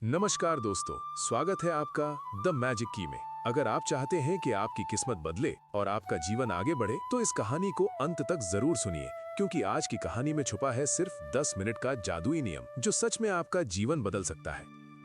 नमस्कार दोस्तों, स्वागत है आपका द मैजिक की में। अगर आप चाहते हैं कि आपकी किस्मत बदले और आपका जीवन आगे बढ़े तो इस कहानी को अंत तक जरूर सुनिए, क्योंकि आज की कहानी में छुपा है सिर्फ 10 मिनट का जादुई नियम जो सच में आपका जीवन बदल सकता है।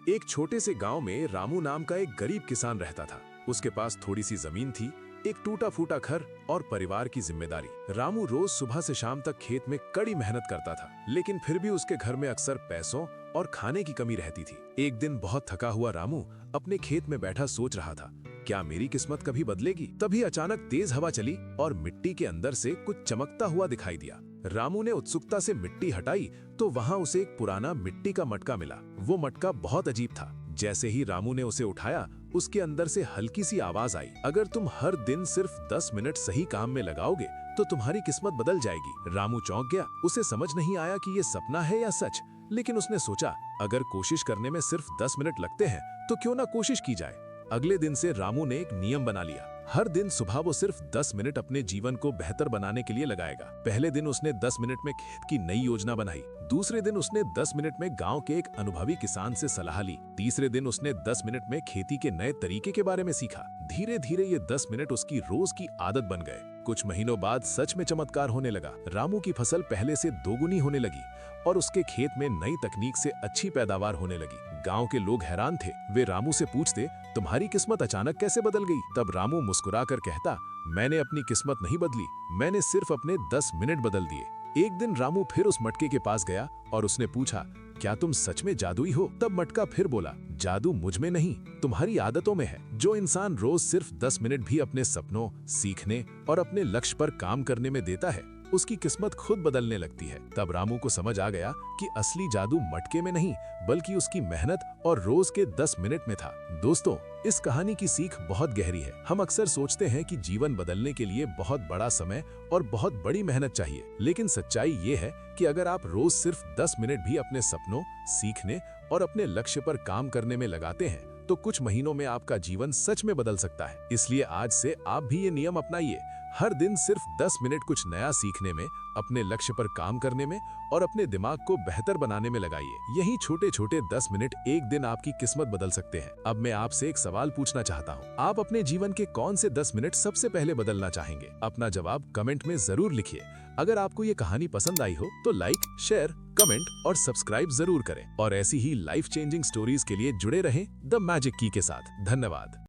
एक छोटे से गांव में रामू नाम का एक गरीब किसान रहता था। उसके पास थोड़ी सी जमीन थी, एक टूटा फूटा घर और परिवार की जिम्मेदारी। रामू रोज सुबह से शाम तक खेत में कड़ी मेहनत करता था, लेकिन फिर भी उसके घर में अक्सर पैसों और खाने की कमी रहती थी। एक दिन बहुत थका हुआ रामू अपने खेत में बैठा सोच रहा था, क्या मेरी किस्मत कभी बदलेगी? तभी अचानक तेज हवा चली और मिट्टी के अंदर से कुछ चमकता हुआ दिखाई दिया। रामू ने उत्सुकता से मिट्टी हटाई तो वहां उसे एक पुराना मिट्टी का मटका मिला। वो मटका बहुत अजीब था। जैसे ही रामू ने उसे उठाया, उसके अंदर से हल्की सी आवाज आई, अगर तुम हर दिन सिर्फ 10 मिनट सही काम में लगाओगे तो तुम्हारी किस्मत बदल जाएगी। रामू चौंक गया। उसे समझ नहीं आया कि ये सपना है या सच, लेकिन उसने सोचा, अगर कोशिश करने में सिर्फ 10 मिनट लगते हैं तो क्यों ना कोशिश की जाए। अगले दिन से रामू ने एक नियम बना लिया। हर दिन सुबह वो सिर्फ 10 मिनट अपने जीवन को बेहतर बनाने के लिए लगाएगा। पहले दिन उसने 10 मिनट में खेत की नई योजना बनाई। दूसरे दिन उसने 10 मिनट में गांव के एक अनुभवी किसान से सलाह ली। तीसरे दिन उसने 10 मिनट में खेती के नए तरीके के बारे में सीखा। धीरे धीरे ये 10 मिनट उसकी रोज की आदत बन गए। कुछ महीनों बाद सच में चमत्कार होने लगा। रामू की फसल पहले से दोगुनी होने लगी और उसके खेत में नई तकनीक से अच्छी पैदावार होने लगी। गांव के लोग हैरान थे। वे रामू से पूछते, तुम्हारी किस्मत अचानक कैसे बदल गई? तब रामू मुस्कुराकर कहता, मैंने अपनी किस्मत नहीं बदली, मैंने सिर्फ अपने 10 मिनट बदल दिए। एक दिन रामू फिर उस मटके के पास गया और उसने पूछा, क्या तुम सच में जादुई हो? तब मटका फिर बोला, जादू मुझ में नहीं, तुम्हारी आदतों में है। जो इंसान रोज सिर्फ 10 मिनट भी अपने सपनों, सीखने और अपने लक्ष्य पर काम करने में देता है, उसकी किस्मत खुद बदलने लगती है। तब रामू को समझ आ गया कि असली जादू मटके में नहीं, बल्कि उसकी मेहनत और रोज के 10 मिनट में था। दोस्तों, इस कहानी की सीख बहुत गहरी है। हम अक्सर सोचते हैं कि जीवन बदलने के लिए बहुत बड़ा समय और बहुत बड़ी मेहनत चाहिए, लेकिन सच्चाई ये है कि अगर आप रोज सिर्फ 10 मिनट भी अपने सपनों, सीखने और अपने लक्ष्य पर काम करने में लगाते हैं तो कुछ महीनों में आपका जीवन सच में बदल सकता है। इसलिए आज से आप भी ये नियम अपनाइए। हर दिन सिर्फ 10 मिनट कुछ नया सीखने में, अपने लक्ष्य पर काम करने में और अपने दिमाग को बेहतर बनाने में लगाइए। यही छोटे छोटे 10 मिनट एक दिन आपकी किस्मत बदल सकते हैं। अब मैं आपसे एक सवाल पूछना चाहता हूँ, आप अपने जीवन के कौन से 10 मिनट सबसे पहले बदलना चाहेंगे? अपना जवाब कमेंट में जरूर लिखिए। अगर आपको ये कहानी पसंद आई हो तो लाइक, शेयर, कमेंट और सब्सक्राइब जरूर करें और ऐसी ही लाइफ चेंजिंग स्टोरीज के लिए जुड़े रहें द मैजिक की के साथ। धन्यवाद।